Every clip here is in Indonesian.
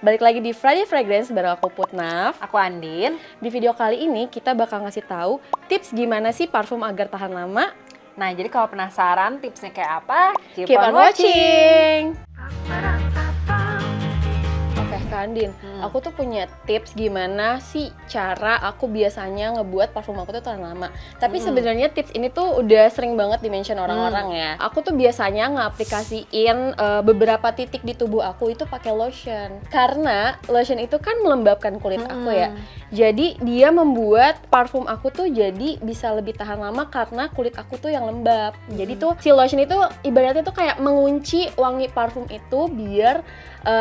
Balik lagi di Friday Fragrance bareng aku Putnaf. Aku Andin. Di video kali ini kita bakal ngasih tahu tips gimana sih parfum agar tahan lama. Nah, jadi kalau penasaran tipsnya kayak apa, Keep on watching! Oke Kak Andin, aku tuh punya tips gimana sih cara aku biasanya ngebuat parfum aku tuh tahan lama. Tapi sebenarnya tips ini tuh udah sering banget di-mention orang-orang ya. Aku tuh biasanya ngeaplikasiin beberapa titik di tubuh aku itu pakai lotion. Karena lotion itu kan melembabkan kulit aku ya. Jadi dia membuat parfum aku tuh jadi bisa lebih tahan lama karena kulit aku tuh yang lembab. Jadi tuh si lotion itu ibaratnya tuh kayak mengunci wangi parfum itu biar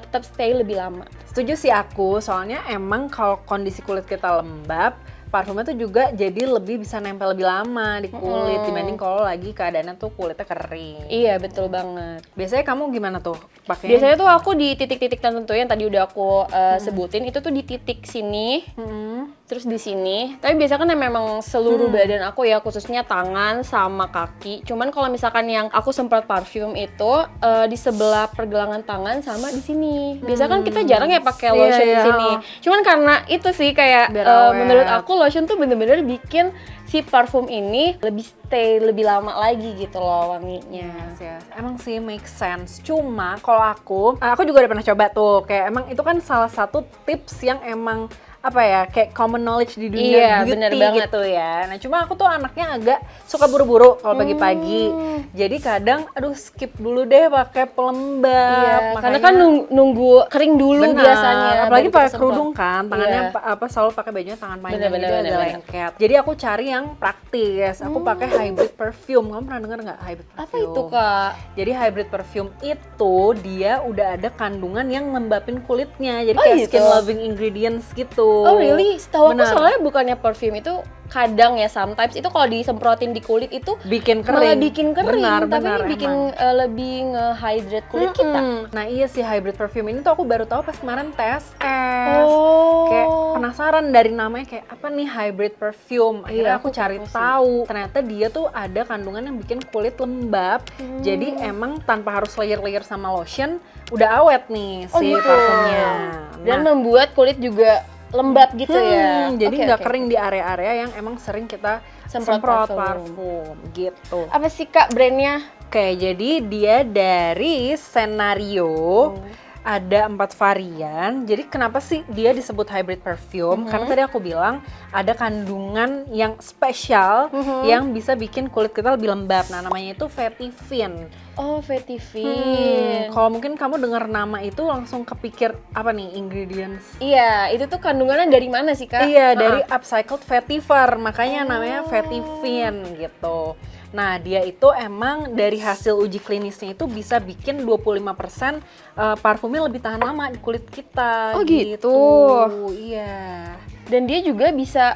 tetap stay lebih lama. Setuju sih aku, soalnya emang kalau kondisi kulit kita lembab, parfumnya tuh juga jadi lebih bisa nempel lebih lama di kulit dibanding kalau lagi keadaannya tuh kulitnya kering. Iya, betul banget. Biasanya kamu gimana tuh pakainya? Biasanya tuh aku di titik-titik tertentu yang tadi udah aku sebutin, itu tuh di titik sini, terus di sini. Tapi biasanya kan memang seluruh badan aku ya, khususnya tangan sama kaki. Cuman kalau misalkan yang aku semprot parfum itu di sebelah pergelangan tangan sama di sini. Biasanya kan kita jarang ya pakai lotion di sini. Cuman karena itu sih kayak menurut aku lotion tuh bener-bener bikin si parfum ini lebih stay lebih lama lagi gitu loh wanginya. Yes. Emang sih make sense. Cuma kalau aku juga udah pernah coba tuh. Kayak emang itu kan salah satu tips yang emang apa ya, kayak common knowledge di dunia beauty gitu ya. Nah cuma aku tuh anaknya agak suka buru-buru kalau pagi-pagi. Jadi kadang aduh skip dulu deh pakai pelembab. Karena kan nunggu kering dulu biasanya. Apalagi pakai kerudung kan, tangannya selalu pakai bajunya tangan panjang gitu agak lengket. Jadi aku cari yang praktis. Aku pakai hybrid perfume. Kamu pernah dengar nggak hybrid perfume? Apa itu Kak? Jadi hybrid perfume itu dia udah ada kandungan yang lembabin kulitnya. Jadi kayak skin loving ingredients gitu. Oh really? Setahu aku soalnya bukannya perfume itu kadang ya sometimes itu kalau disemprotin di kulit itu bikin kering. Malah bikin kering, tapi benar, bikin lebih nge-hydrate kulit kita. Nah iya sih hybrid perfume ini tuh aku baru tahu pas kemarin tes. Kayak penasaran dari namanya kayak apa nih hybrid perfume. Akhirnya aku cari tahu. Ternyata dia tuh ada kandungan yang bikin kulit lembab. Jadi emang tanpa harus layer-layer sama lotion udah awet nih si parfumnya. Dan membuat kulit juga lembab gitu ya. Jadi nggak kering di area-area yang emang sering kita semprot parfum gitu. Apa sih Kak brandnya? Oke, jadi dia dari Scenario. Ada 4 varian. Jadi kenapa sih dia disebut hybrid perfume? Karena tadi aku bilang ada kandungan yang spesial yang bisa bikin kulit kita lebih lembab. Nah, namanya itu vetiver. Oh, vetiver. Kalau mungkin kamu dengar nama itu langsung kepikir apa nih ingredients? Iya, itu tuh kandungannya dari mana sih Kak? Iya, dari upcycled vetiver. Makanya namanya vetiver gitu. Nah, dia itu emang dari hasil uji klinisnya itu bisa bikin 25% parfumnya lebih tahan lama di kulit kita. Oh gitu? Iya. Dan dia juga bisa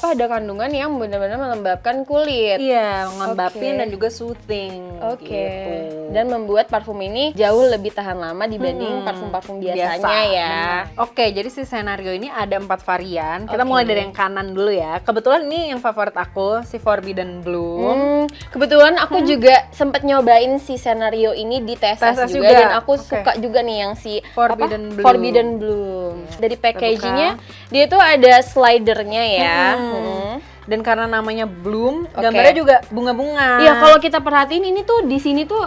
ada kandungan yang benar-benar melembabkan kulit. Iya, melembabin dan juga soothing. Gitu. Dan membuat parfum ini jauh lebih tahan lama dibanding parfum-parfum biasanya ya. Oke, jadi si Scenario ini ada 4 varian. Kita mulai dari yang kanan dulu ya. Kebetulan ini yang favorit aku, si Forbidden Bloom. Kebetulan aku juga sempat nyobain si Scenario ini di TSS juga. Dan aku suka juga nih yang si Forbidden Bloom. Dari packagingnya dia tuh ada slidernya ya. Dan karena namanya Bloom, gambarnya juga bunga-bunga. Iya, kalau kita perhatiin ini tuh di sini tuh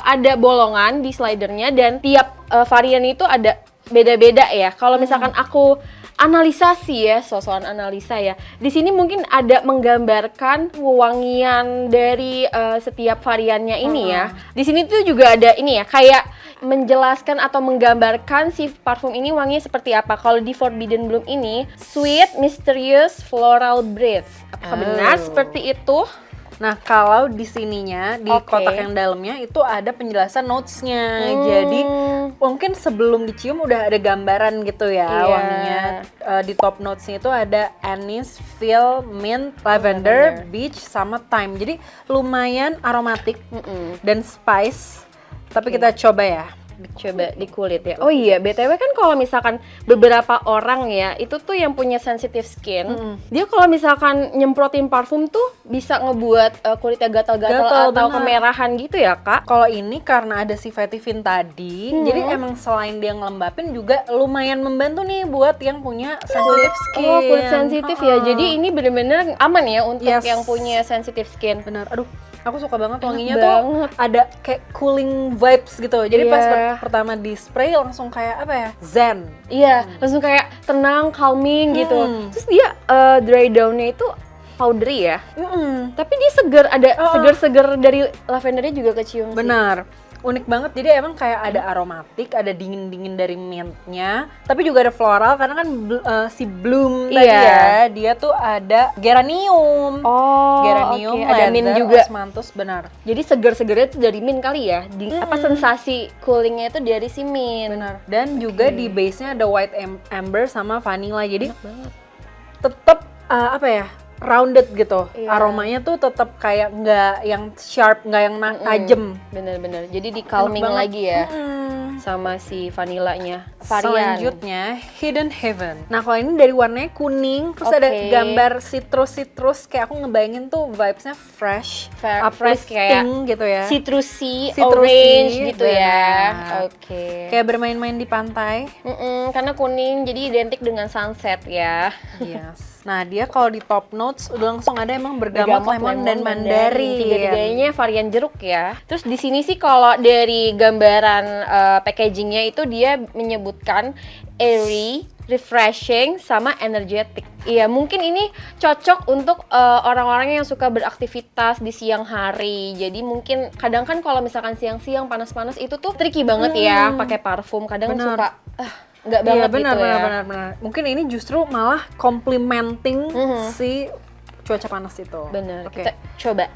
ada bolongan di slidernya dan tiap varian itu ada beda-beda ya. Kalau misalkan aku analisa sih ya, sosokan analisa ya. Di sini mungkin ada menggambarkan wewangian dari setiap variannya ini ya. Di sini tuh juga ada ini ya, kayak menjelaskan atau menggambarkan si parfum ini wanginya seperti apa. Kalau di Forbidden Bloom ini, sweet, mysterious, floral breath. Apakah benar seperti itu? Nah, kalau di sininya, di kotak yang dalamnya itu ada penjelasan notes-nya. Jadi, mungkin sebelum dicium udah ada gambaran gitu ya wanginya. Di top notes-nya itu ada anise, feel, mint, lavender, beach, sama thyme. Jadi, lumayan aromatik dan spice. Tapi kita coba ya. Coba di kulit ya. Oh iya, BTW kan kalau misalkan beberapa orang ya, itu tuh yang punya sensitive skin, dia kalau misalkan nyemprotin parfum tuh bisa ngebuat kulitnya gatal-gatal atau benar. kemerahan gitu ya, Kak? Kalau ini karena ada si Vetiver tadi, jadi emang selain dia ngelembapin juga lumayan membantu nih buat yang punya sensitive skin. Oh, kulit sensitif ya. Jadi ini bener-bener aman ya untuk Yes. yang punya sensitive skin. Benar, aduh aku suka banget Enak wanginya banget. tuh ada kayak cooling vibes gitu. Jadi pas Iya. pertama di spray langsung kayak apa ya, zen. Iya, langsung kayak tenang, calming gitu. Hmm. Terus dia dry down-nya itu powdery ya. Tapi dia seger, ada seger-seger dari lavendernya juga kecium sih. Benar, unik banget. Jadi emang kayak ada aromatik, ada dingin-dingin dari mintnya, tapi juga ada floral karena kan si bloom tadi Iya. ya, dia tuh ada geranium. Oh, Geranium, oke. Ada mint leather, juga. osmanthus, benar. Jadi seger-segernya itu dari mint kali ya. Apa sensasi coolingnya itu dari si mint. Benar. Dan juga di base-nya ada white amber sama vanilla. Jadi Enak banget. tetap apa ya? Rounded gitu. Iya. Aromanya tuh tetap kayak nggak yang sharp, nggak yang tajem. Bener-bener. Jadi di calming Enak banget. lagi ya. Sama si vanillanya. Varian. Selanjutnya Hidden Heaven. Nah kalau ini dari warnanya kuning, terus ada Oke. gambar citrus kayak aku ngebayangin tuh vibesnya fresh, Fresh kayak uplifting gitu ya. citrusy, Citrusy, orange gitu ya. benar. Oke. Kayak bermain-main di pantai. Karena kuning jadi identik dengan sunset ya. Yes. Nah dia kalau di top notes udah langsung ada emang bergamot lemon dan mandarin. Tiga-tiganya varian jeruk ya. Terus di sini sih kalau dari gambaran packagingnya itu dia menyebutkan airy, refreshing, sama energetic. Iya, mungkin ini cocok untuk orang-orang yang suka beraktivitas di siang hari. Jadi mungkin kadang kan kalau misalkan siang-siang panas-panas itu tuh tricky banget ya pakai parfum. Kadang Bener. suka nggak banget Iya benar, gitu ya. benar. Mungkin ini justru malah complementing si cuaca panas itu. Bener. Oke. Kita coba.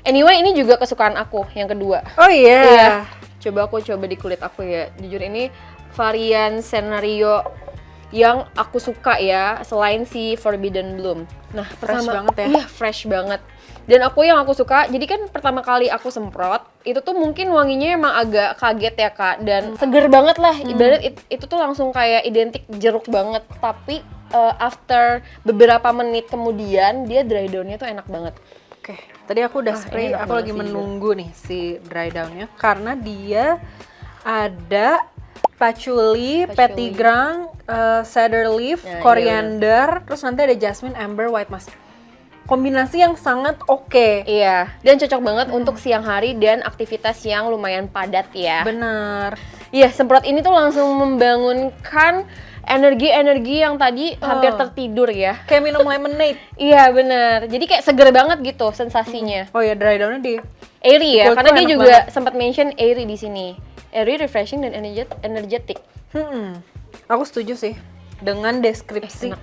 Anyway, ini juga kesukaan aku yang kedua. Oh iya. Iya. Coba aku coba di kulit aku ya. Jujur ini varian Scenario yang aku suka ya, selain si Forbidden Bloom. Nah, Fresh banget ya. Iya, fresh banget. Dan yang aku suka, jadi kan pertama kali aku semprot, itu tuh mungkin wanginya emang agak kaget ya Kak, dan seger banget lah. Ibarat itu tuh langsung kayak identik jeruk banget. Tapi after beberapa menit kemudian, dia dry down-nya tuh enak banget. Oke, tadi aku udah spray, enak aku banget lagi sih menunggu nih si dry down-nya karena dia ada patchouli, petitgrang, cedar leaf, Nah, coriander, terus nanti ada jasmine, amber, white musk. Kombinasi yang sangat oke. Iya, dan cocok banget untuk siang hari dan aktivitas yang lumayan padat ya. Bener. Iya, semprot ini tuh langsung membangunkan energi-energi yang tadi hampir tertidur ya. Kayak minum lemonade. Iya, bener. Jadi kayak seger banget gitu sensasinya. Oh ya, dry down-nya di Airy ya, Kulitku karena dia enak juga banget. sempat mention airy di sini. Airy, refreshing, dan energetic. Aku setuju sih dengan deskripsi enak.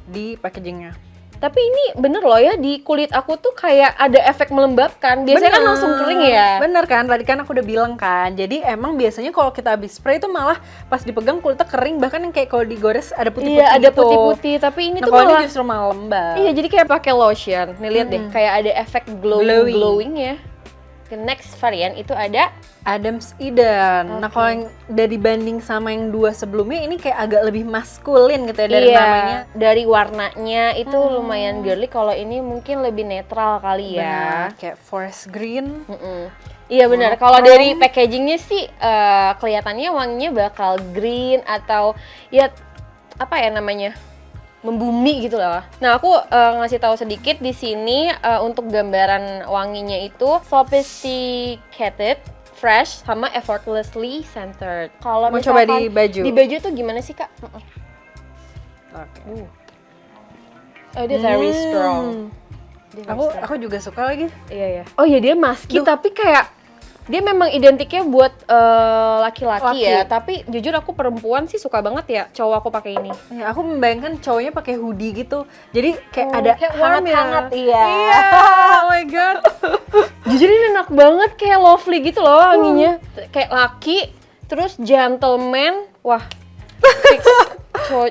di packagingnya. Tapi ini bener loh ya, di kulit aku tuh kayak ada efek melembabkan. Biasanya kan Bener. langsung kering ya. Bener kan, tadi kan aku udah bilang kan. Jadi emang biasanya kalau kita habis spray itu malah pas dipegang kulitnya kering, bahkan yang kayak kalau digores ada putih-putih Iya, ada gitu. putih-putih, tapi ini Nah tuh kalau ini malah justru malah lembab. iya, jadi kayak pakai lotion. Nih lihat deh, kayak ada efek Glowing. glowing ya. The next varian itu ada Adam's Eden. Nah Oke. kalau yang dari banding sama yang dua sebelumnya ini kayak agak lebih maskulin gitu ya dari iya, namanya. dari warnanya itu lumayan girly. Kalau ini mungkin lebih netral kali ya. Benar, kayak forest green. Iya benar. Kalau dari packagingnya sih kelihatannya wanginya bakal green atau ya apa ya namanya, membumi gitu lah. Nah aku ngasih tahu sedikit di sini untuk gambaran wanginya itu sophisticated, fresh, sama effortlessly centered. Kalau Mau coba misalkan di baju? Di baju tuh gimana sih Kak? Oke. Oh dia very strong. Dia very strong. Aku juga suka lagi. Iya ya. Oh iya dia musky tapi kayak dia memang identiknya buat laki-laki ya. Tapi jujur aku perempuan sih suka banget ya cowok aku pakai ini. Ya, aku membayangkan cowoknya pakai hoodie gitu. Jadi kayak Oh, ada kayak warm ya? hangat-hangat. Iya. Oh my god. Jujur ini enak banget, kayak lovely gitu loh wanginya. Kayak laki, terus gentleman. Wah. Fix.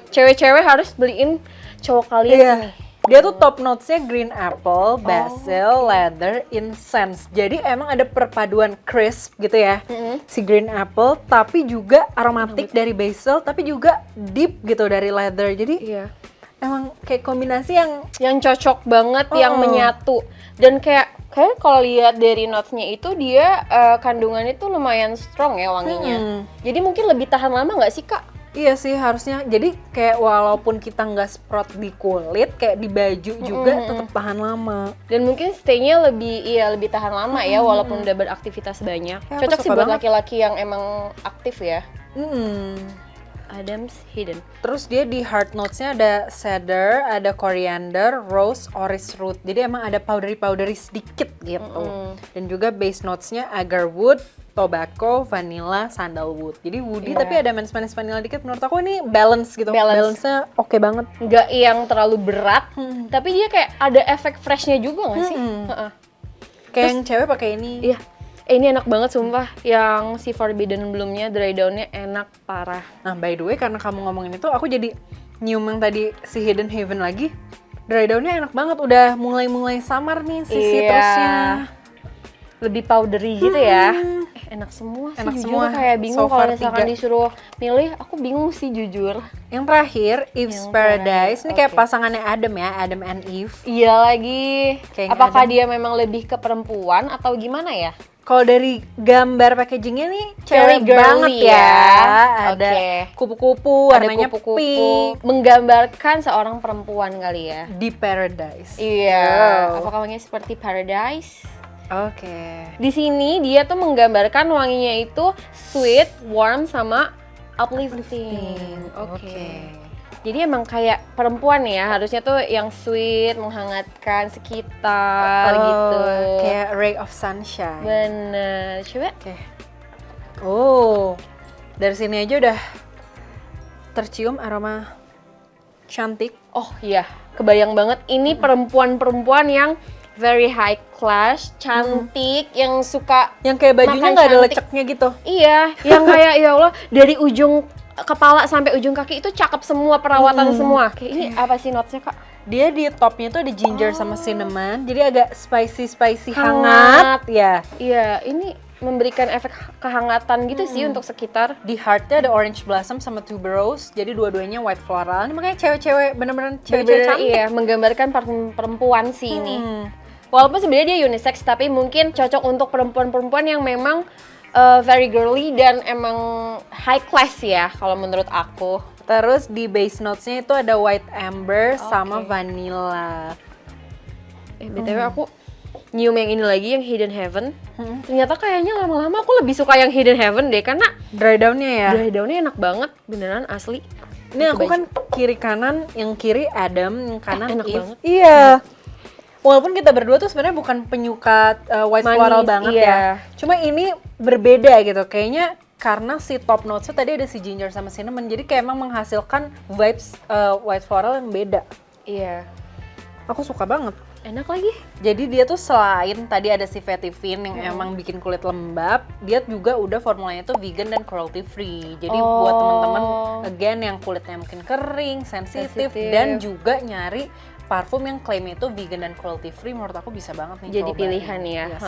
Cewek-cewek harus beliin cowok kalian Iya. ini. Dia tuh top notes-nya green apple, basil, leather, incense. Jadi emang ada perpaduan crisp gitu ya. Si green apple, tapi juga aromatik dari basil, tapi juga deep gitu dari leather. Jadi emang kayak kombinasi yang cocok banget, yang menyatu. Dan kayak kalau lihat dari notes-nya itu dia kandungannya tuh lumayan strong ya wanginya. Jadi mungkin lebih tahan lama nggak sih Kak? Iya sih harusnya. Jadi kayak walaupun kita nggak sprot di kulit, kayak di baju juga tetap tahan lama. Dan mungkin stay-nya lebih tahan lama ya walaupun udah beraktivitas banyak. Ya, Cocok sih buat laki-laki yang emang aktif ya. Adam's Hidden. Terus dia di hard notes-nya ada cedar, ada coriander, rose, orris root. Jadi emang ada powdery sedikit gitu. Dan juga base notes-nya agarwood, tobacco, vanilla, sandalwood. Jadi woody tapi ada manis-manis vanilla dikit. Menurut aku ini balance gitu. Balance-nya oke banget. Nggak yang terlalu berat, tapi dia kayak ada efek fresh-nya juga nggak sih? Kayak yang cewek pakai ini. Iya. Ini enak banget sumpah. Yang si Forbidden Bloom-nya, dry down-nya enak parah. Nah by the way karena kamu ngomongin itu, aku jadi nyium yang tadi si Hidden Heaven lagi. Dry down-nya enak banget. Udah mulai samar nih si citrusnya. Lebih powdery gitu ya. Enak semua sih, enak jujur semua. Kayak bingung kalau misalkan disuruh milih, aku bingung sih jujur. Yang terakhir, Eve's Paradise. Ini kayak pasangannya Adam ya, Adam and Eve. Iya lagi. Kayak apakah dia memang lebih ke perempuan atau gimana ya? Kalau dari gambar packagingnya nih Very cewek banget ya. Ada kupu-kupu, warnanya pink. Menggambarkan seorang perempuan kali ya. Di Paradise. Iya. Apakah wanginya seperti Paradise? Oke. Di sini dia tuh menggambarkan wanginya itu sweet, warm, sama uplifting. Oke. Jadi emang kayak perempuan ya, harusnya tuh yang sweet, menghangatkan sekitar gitu. Kayak ray of sunshine. Bener. Coba. Dari sini aja udah tercium aroma cantik. Oh iya, kebayang banget. Ini perempuan-perempuan yang very high class, cantik, yang suka yang kayak bajunya nggak ada leceknya gitu. Iya, yang kayak ya Allah dari ujung kepala sampai ujung kaki itu cakep semua, perawatan semua. Kayak ini apa sih notesnya Kak? Dia di topnya tuh ada ginger sama cinnamon, jadi agak spicy hangat ya. Iya, ini memberikan efek kehangatan gitu sih untuk sekitar. Di heartnya ada orange blossom sama tuberose, jadi dua-duanya white floral. Ini makanya cewek-cewek bener-bener cewek-cewek cantik. Iya, menggambarkan perempuan sih ini. Walaupun sebenarnya dia unisex, tapi mungkin cocok untuk perempuan-perempuan yang memang very girly dan emang high class ya kalau menurut aku. Terus di base notes-nya itu ada white amber sama vanilla. BTW aku nyium yang ini lagi, yang Hidden Heaven. Ternyata kayaknya lama-lama aku lebih suka yang Hidden Heaven deh, karena dry down-nya ya? Dry down-nya enak banget, beneran asli. Ini aku kan kiri kanan, yang kiri Adam, yang kanan enak Eve. Banget. Iya. Walaupun kita berdua tuh sebenarnya bukan penyuka white floral banget ya. Cuma ini berbeda gitu. Kayaknya karena si top notes-nya tadi ada si ginger sama cinnamon. Jadi kayak emang menghasilkan vibes white floral yang beda. Iya. Aku suka banget. Enak lagi. Jadi dia tuh selain tadi ada si vetiver yang emang bikin kulit lembab, dia juga udah formulanya tuh vegan dan cruelty free. Jadi buat teman-teman again yang kulitnya mungkin kering, sensitif dan juga nyari parfum yang klaimnya itu vegan dan cruelty free, menurut aku bisa banget nih jadi cobain. pilihan ya. Yes.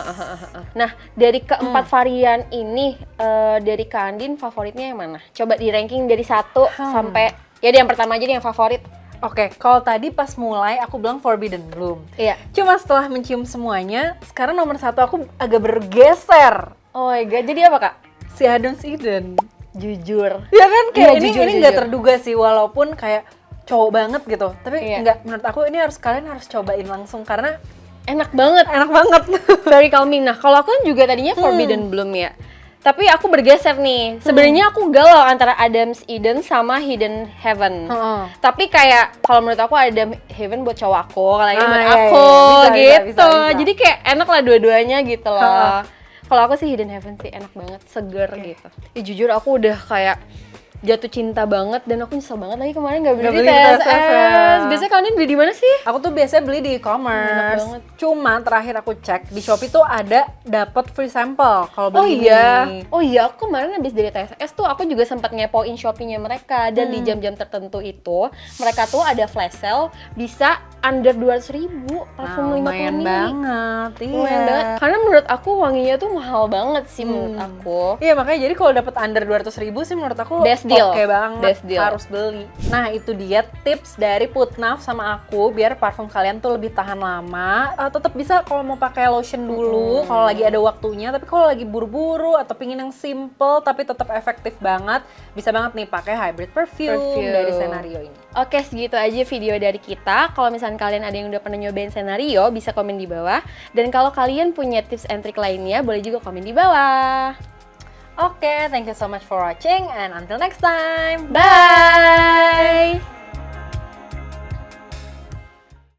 Nah, dari keempat varian ini, dari Kak Andin favoritnya yang mana? Coba di ranking dari 1 sampai, ya yang pertama aja yang favorit. Oke, kalau tadi pas mulai aku bilang Forbidden Bloom. Iya. Cuma setelah mencium semuanya, sekarang nomor 1 aku agak bergeser. Oh my god, jadi apa Kak? Si Adam's Hidden. Jujur. Ya kan, kayak jujur. Ini nggak terduga sih, walaupun kayak cowok banget gitu, tapi enggak, menurut aku ini kalian harus cobain langsung karena enak banget. Very calming. Nah, kalau aku kan juga tadinya Forbidden Bloom ya, tapi aku bergeser nih. Sebenarnya aku galau antara Adam's Eden sama Hidden Heaven. Tapi kayak kalau menurut aku Adam's Heaven buat cowok aku, kalau ini buat aku gitu. Bisa. Jadi kayak enak lah dua-duanya gitu loh. Kalau aku sih Hidden Heaven sih enak banget, seger gitu. Jujur aku udah kayak jatuh cinta banget dan aku nyesel banget lagi kemarin nggak Nggak beli beli di di TSS. TSS. Biasanya kalian beli di mana sih? Aku tuh biasanya beli di Enak e-commerce. banget. Cuma terakhir aku cek di Shopee tuh ada dapat free sample kalau Oh beli iya, ini. oh iya, aku kemarin habis dari TSS tuh aku juga sempat ngepoin Shopee-nya mereka dan di jam-jam tertentu itu mereka tuh ada flash sale bisa under 200.000 parfum 50 lumayan mili. banget. Iya. Lumayan banget. Karena menurut aku wanginya tuh mahal banget sih menurut aku. Iya, makanya jadi kalau dapat under 200.000 sih menurut aku Best deal. oke banget, Best deal. harus beli. Nah, itu dia tips dari Putnaf sama aku biar parfum kalian tuh lebih tahan lama. Tetap bisa kalau mau pakai lotion dulu kalau lagi ada waktunya, tapi kalau lagi buru-buru atau pingin yang simple tapi tetap efektif banget, bisa banget nih pakai hybrid perfume dari Senario ini. Oke, segitu aja video dari kita. Kalau misalnya kalian ada yang udah pernah nyobain Senario, bisa komen di bawah. Dan kalau kalian punya tips and trick lainnya, boleh juga komen di bawah. Oke, thank you so much for watching and until next time. Bye!